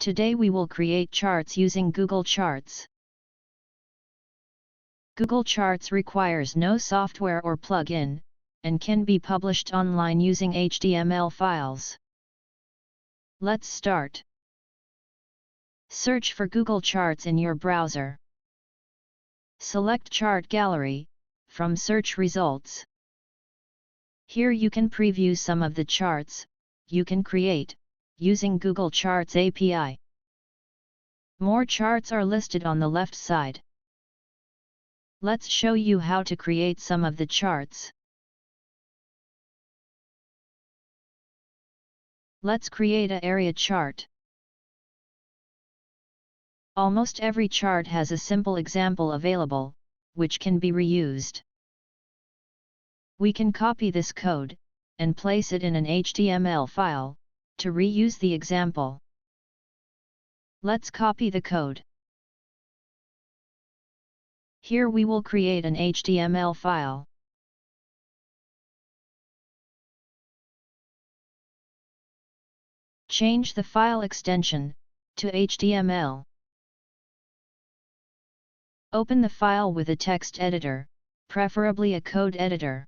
Today we will create charts using Google Charts. Google Charts requires no software or plugin, and can be published online using HTML files. Let's start. Search for Google Charts in your browser. Select Chart Gallery from search results. Here you can preview some of the charts you can create using Google Charts API. More charts are listed on the left side. Let's show you how to create some of the charts. Let's create an area chart. Almost every chart has a simple example available, which can be reused. We can copy this code and place it in an HTML file to reuse the example. Let's copy the code. Here we will create an HTML file. Change the file extension to HTML. Open the file with a text editor, preferably a code editor.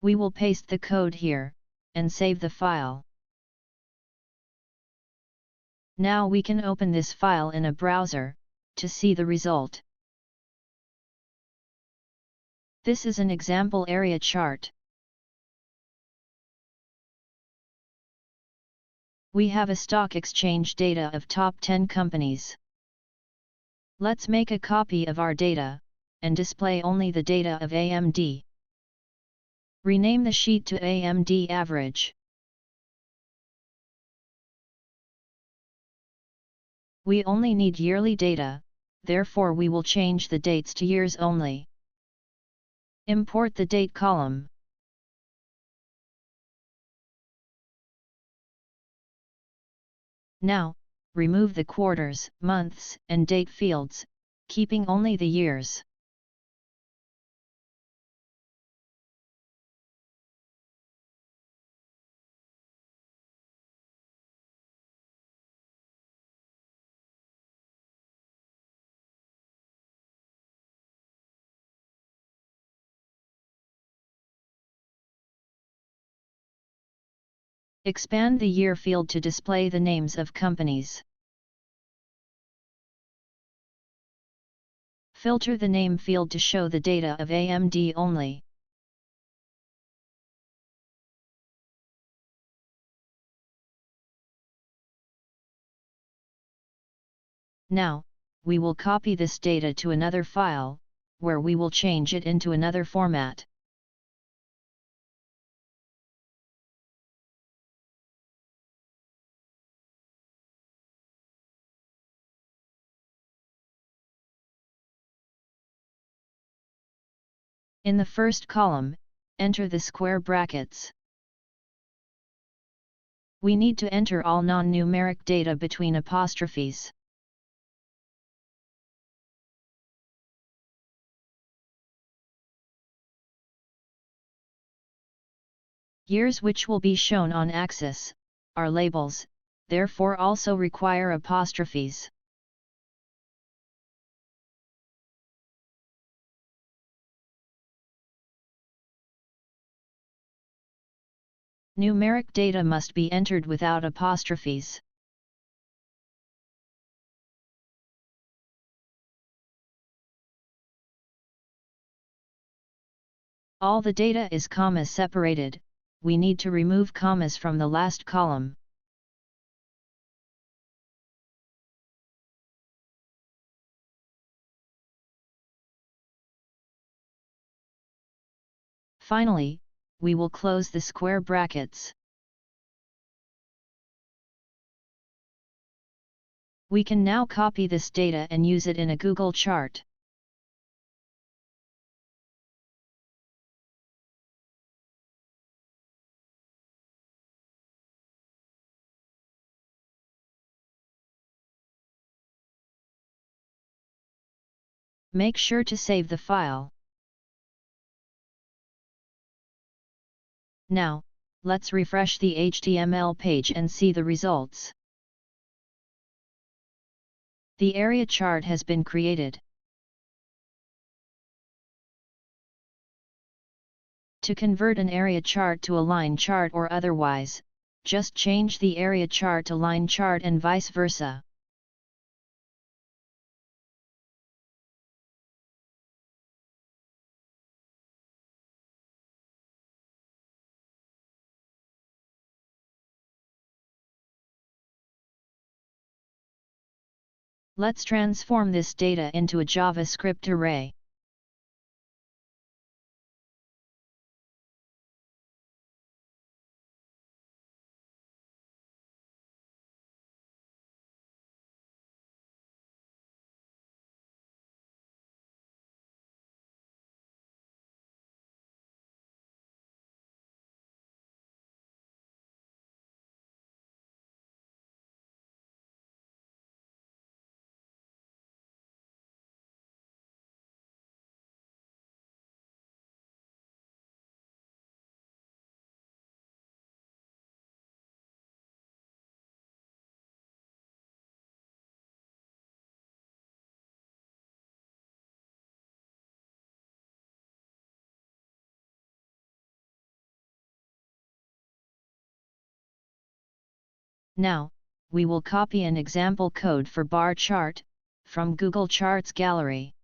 We will paste the code here, and save the file. Now we can open this file in a browser, to see the result. This is an example area chart. We have a stock exchange data of top 10 companies. Let's make a copy of our data, and display only the data of AMD. Rename the sheet to AMD Average. We only need yearly data, therefore we will change the dates to years only. Import the date column. Now, remove the quarters, months, and date fields, keeping only the years. Expand the year field to display the names of companies. Filter the name field to show the data of AMD only. Now, we will copy this data to another file, where we will change it into another format. In the first column, enter the square brackets. We need to enter all non-numeric data between apostrophes. Years which will be shown on axis are labels, therefore also require apostrophes. Numeric data must be entered without apostrophes. All the data is comma separated, we need to remove commas from the last column. Finally, we will close the square brackets. We can now copy this data and use it in a Google chart. Make sure to save the file. Now, let's refresh the HTML page and see the results. The area chart has been created. To convert an area chart to a line chart or otherwise, just change the area chart to line chart and vice versa. Let's transform this data into a JavaScript array. Now, we will copy an example code for bar chart from Google Charts gallery.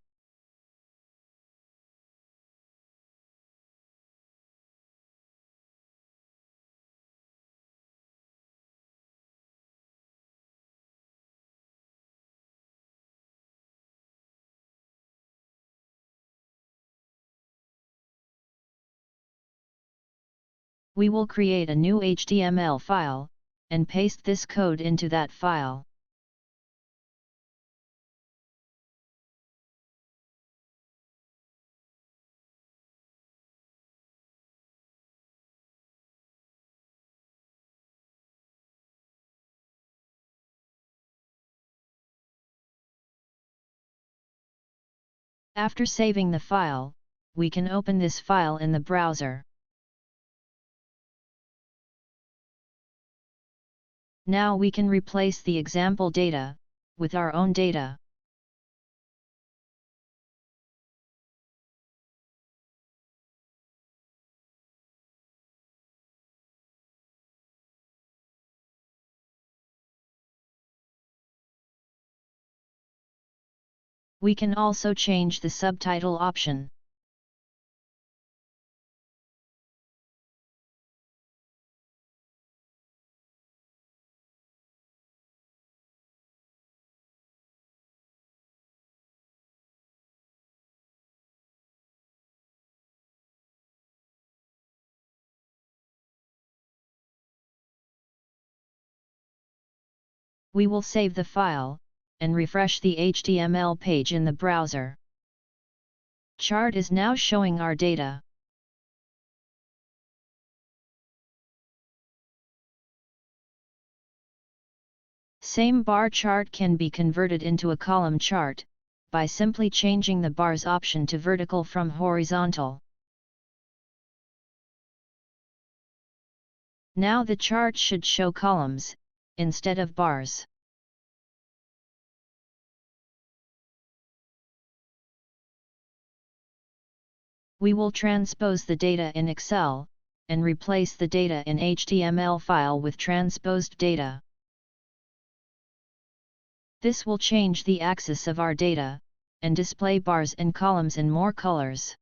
We will create a new HTML file, and paste this code into that file. After saving the file, we can open this file in the browser. Now we can replace the example data with our own data. We can also change the subtitle option. We will save the file, and refresh the HTML page in the browser. Chart is now showing our data. Same bar chart can be converted into a column chart, by simply changing the bars option to vertical from horizontal. Now the chart should show columns, instead of bars. We will transpose the data in Excel, and replace the data in HTML file with transposed data. This will change the axis of our data, and display bars and columns in more colors.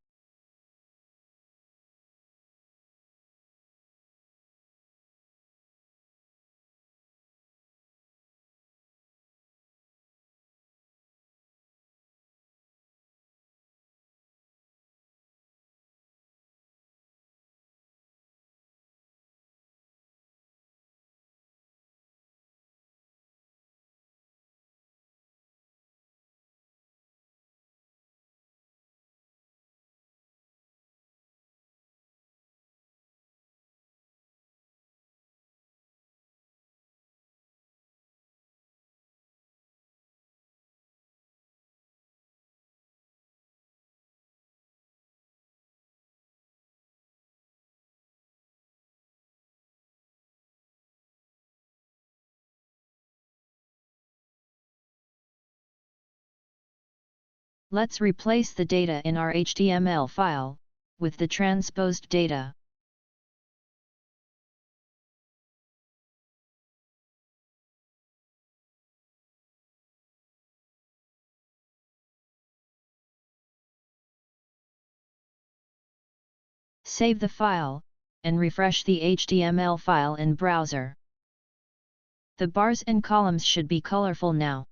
Let's replace the data in our HTML file with the transposed data. Save the file, and refresh the HTML file in browser. The bars and columns should be colorful now.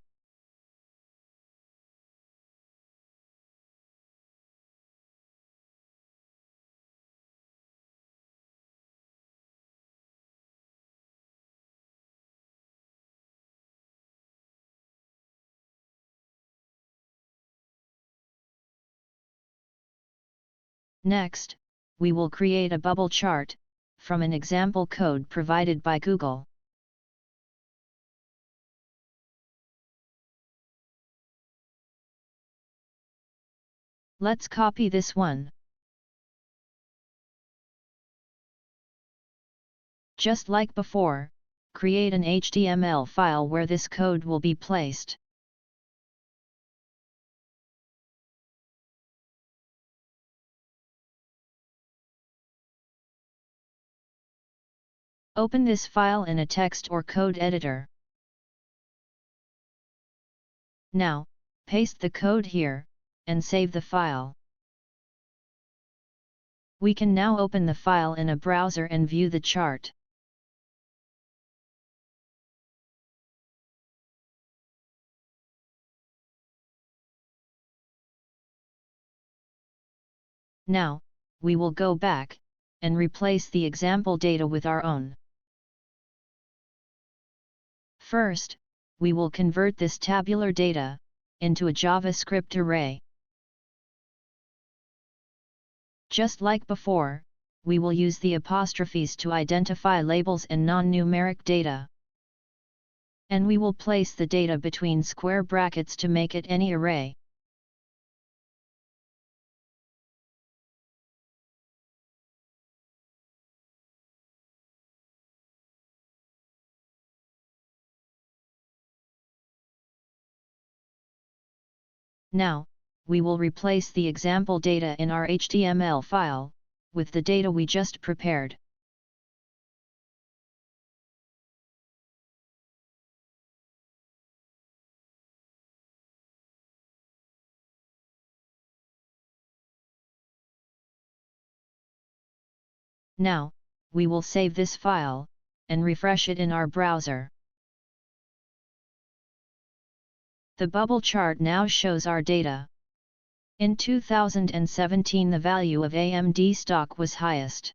Next, we will create a bubble chart from an example code provided by Google. Let's copy this one. Just like before, create an HTML file where this code will be placed. Open this file in a text or code editor. Now, paste the code here, and save the file. We can now open the file in a browser and view the chart. Now, we will go back, and replace the example data with our own. First, we will convert this tabular data into a JavaScript array. Just like before, we will use the apostrophes to identify labels and non-numeric data. And we will place the data between square brackets to make it any array. Now, we will replace the example data in our HTML file with the data we just prepared. Now, we will save this file, and refresh it in our browser. The bubble chart now shows our data. In 2017 the value of AMD stock was highest.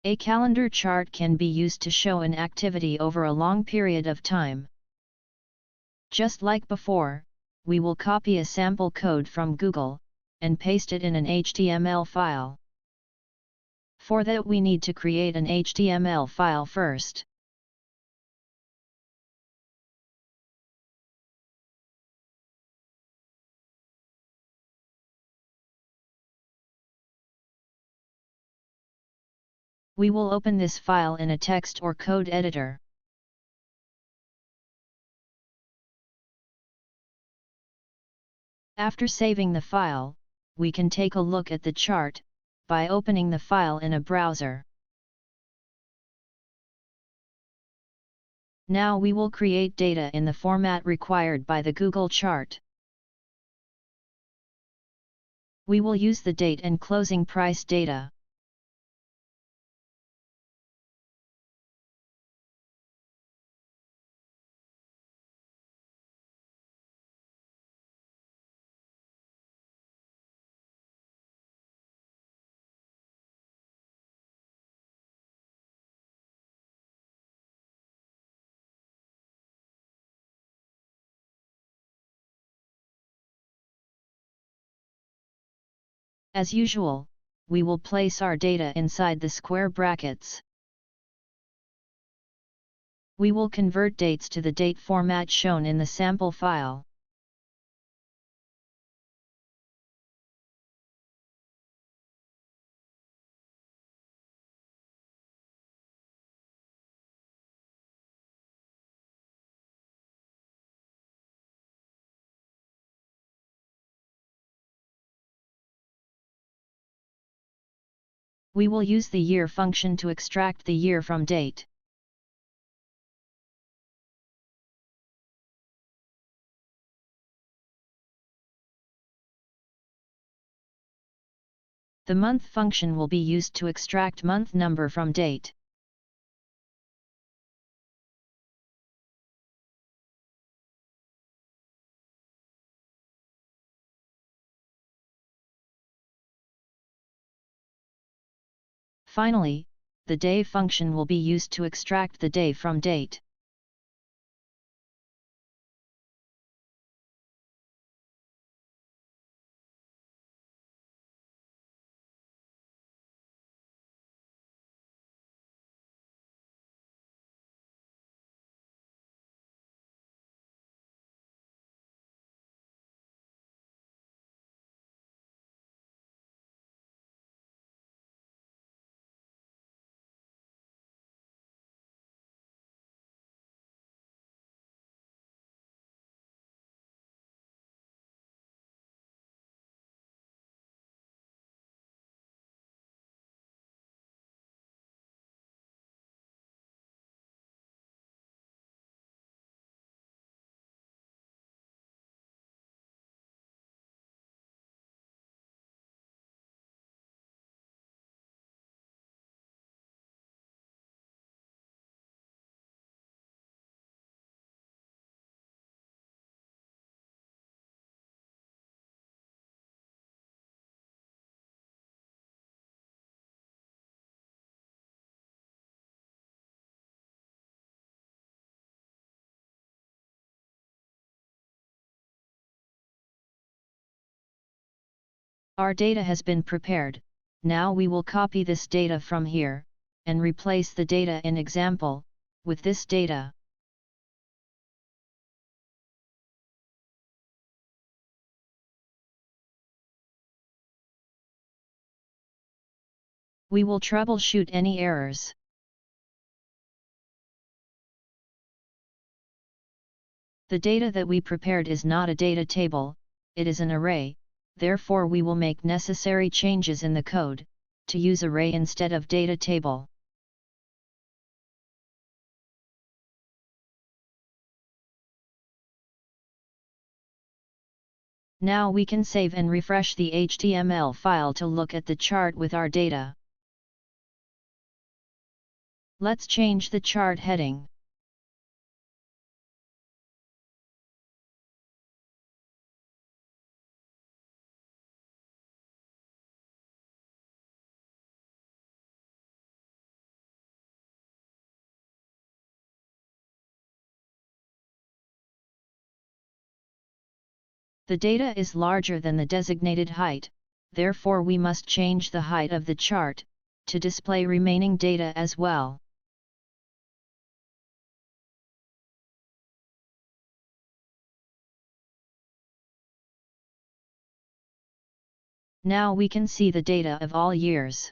A calendar chart can be used to show an activity over a long period of time. Just like before, we will copy a sample code from Google, and paste it in an HTML file. For that we need to create an HTML file first. We will open this file in a text or code editor. After saving the file, we can take a look at the chart by opening the file in a browser. Now we will create data in the format required by the Google chart. We will use the date and closing price data. As usual, we will place our data inside the square brackets. We will convert dates to the date format shown in the sample file. We will use the year function to extract the year from date. The month function will be used to extract month number from date. Finally, the day function will be used to extract the day from date. Our data has been prepared. Now we will copy this data from here, and replace the data in example, with this data. We will troubleshoot any errors. The data that we prepared is not a data table, it is an array, therefore we will make necessary changes in the code, to use array instead of data table. Now we can save and refresh the HTML file to look at the chart with our data. Let's change the chart heading. The data is larger than the designated height, therefore we must change the height of the chart, to display remaining data as well. Now we can see the data of all years.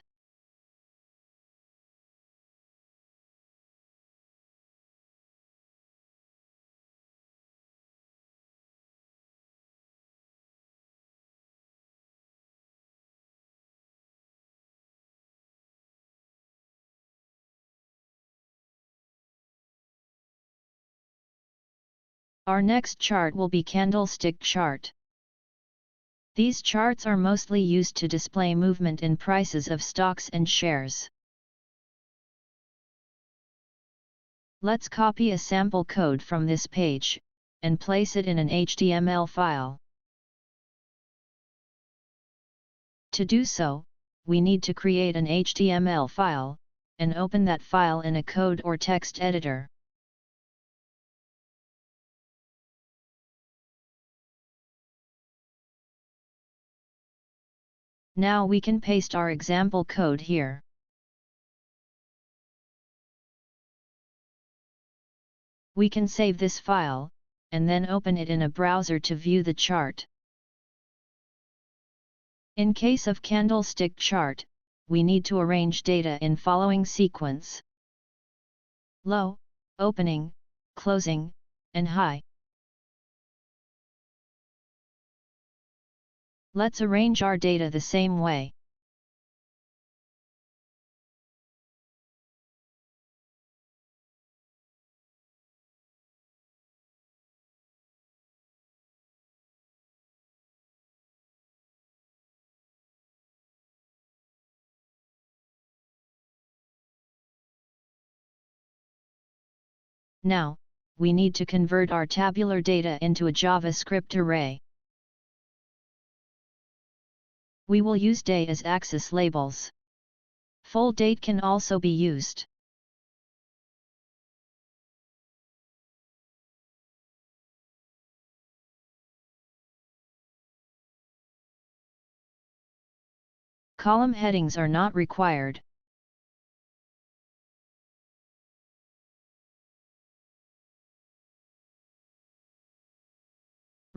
Our next chart will be Candlestick chart. These charts are mostly used to display movement in prices of stocks and shares. Let's copy a sample code from this page, and place it in an HTML file. To do so, we need to create an HTML file, and open that file in a code or text editor. Now we can paste our example code here. We can save this file, and then open it in a browser to view the chart. In case of Candlestick chart, we need to arrange data in following sequence: low, opening, closing, and high. Let's arrange our data the same way. Now, we need to convert our tabular data into a JavaScript array. We will use day as axis labels. Full date can also be used. Column headings are not required.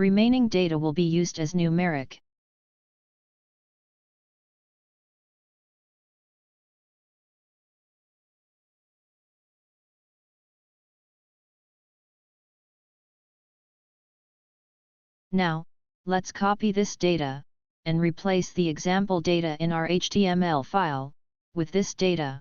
Remaining data will be used as numeric. Now, let's copy this data, and replace the example data in our HTML file, with this data.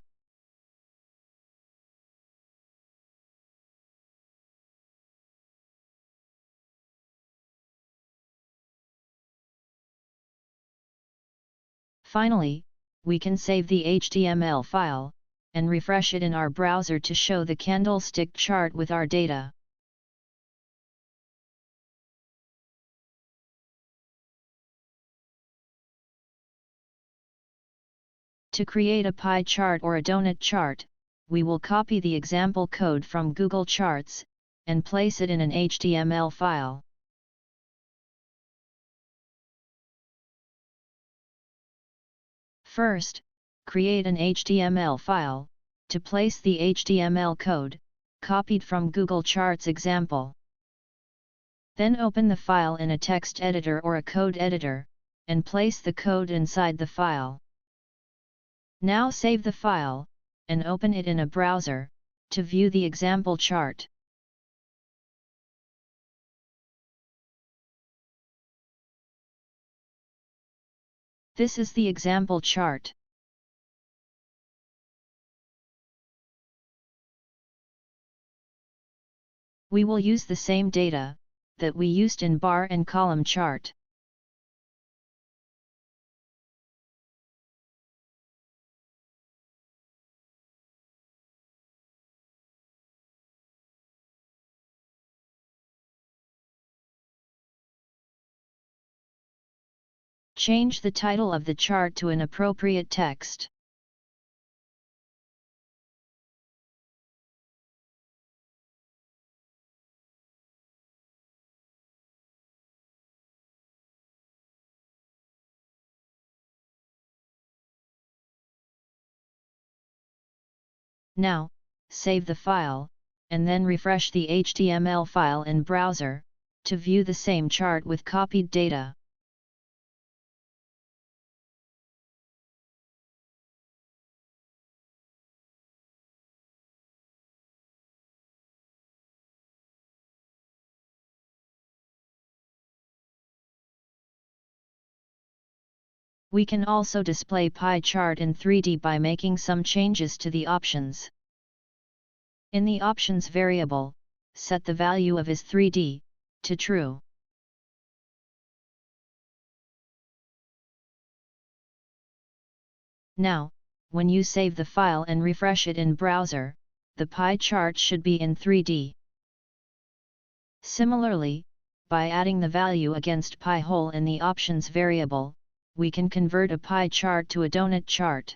Finally, we can save the HTML file, and refresh it in our browser to show the candlestick chart with our data. To create a pie chart or a donut chart, we will copy the example code from Google Charts, and place it in an HTML file. First, create an HTML file, to place the HTML code, copied from Google Charts example. Then open the file in a text editor or a code editor, and place the code inside the file. Now save the file, and open it in a browser, to view the example chart. This is the example chart. We will use the same data that we used in bar and column chart. Change the title of the chart to an appropriate text. Now, save the file, and then refresh the HTML file in browser, to view the same chart with copied data. We can also display pie chart in 3D by making some changes to the options. In the options variable, set the value of is 3D to true. Now, when you save the file and refresh it in browser, the pie chart should be in 3D. Similarly, by adding the value against pie hole in the options variable, we can convert a pie chart to a donut chart.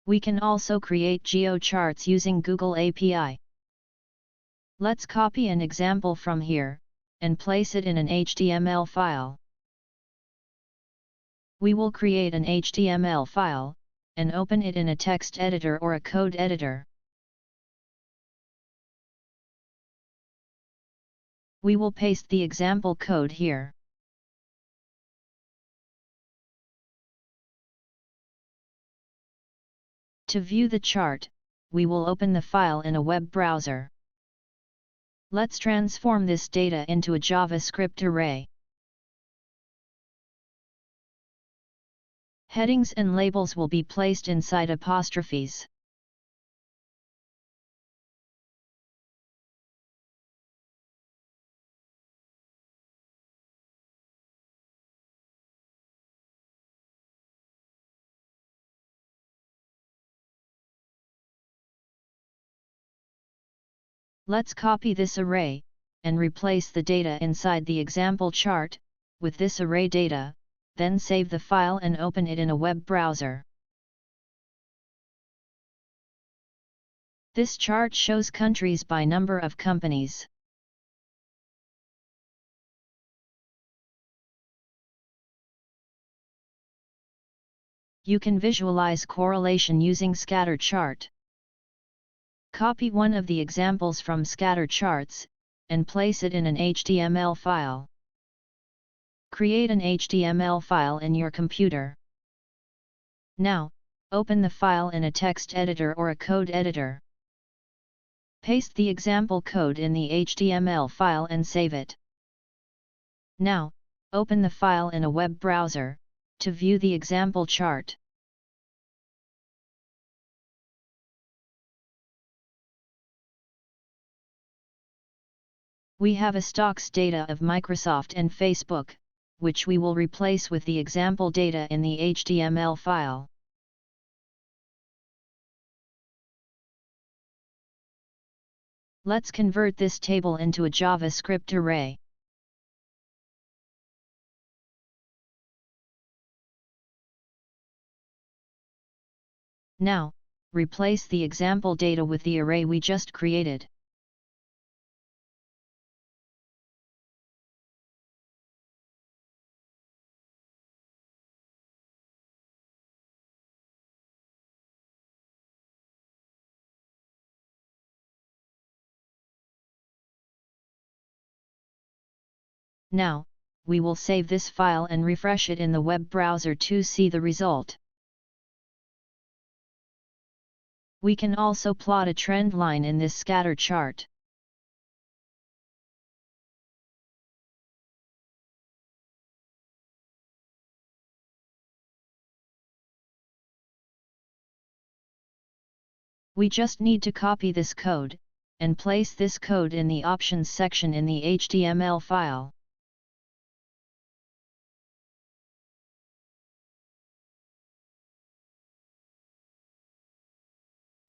We can also create Geo Charts using Google API. Let's copy an example from here, and place it in an HTML file. We will create an HTML file, and open it in a text editor or a code editor. We will paste the example code here. To view the chart, we will open the file in a web browser. Let's transform this data into a JavaScript array. Headings and labels will be placed inside apostrophes. Let's copy this array, and replace the data inside the example chart with this array data, then save the file and open it in a web browser. This chart shows countries by number of companies. You can visualize correlation using scatter chart. Copy one of the examples from scatter charts, and place it in an HTML file. Create an HTML file in your computer. Now, open the file in a text editor or a code editor. Paste the example code in the HTML file and save it. Now, open the file in a web browser, to view the example chart. We have a stocks data of Microsoft and Facebook, which we will replace with the example data in the HTML file. Let's convert this table into a JavaScript array. Now, replace the example data with the array we just created. Now, we will save this file and refresh it in the web browser to see the result. We can also plot a trend line in this scatter chart. We just need to copy this code, and place this code in the options section in the HTML file.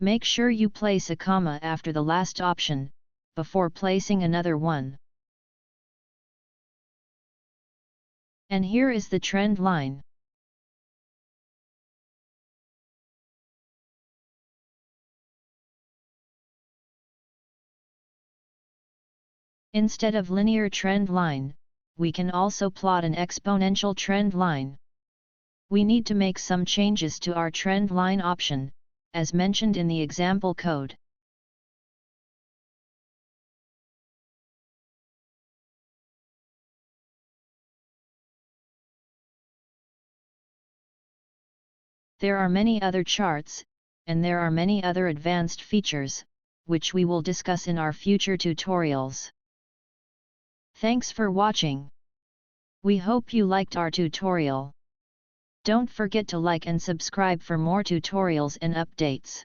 Make sure you place a comma after the last option, before placing another one. And here is the trend line. Instead of linear trend line, we can also plot an exponential trend line. We need to make some changes to our trend line option, as mentioned in the example code. There are many other charts, and there are many other advanced features, which we will discuss in our future tutorials. Thanks for watching. We hope you liked our tutorial. Don't forget to like and subscribe for more tutorials and updates.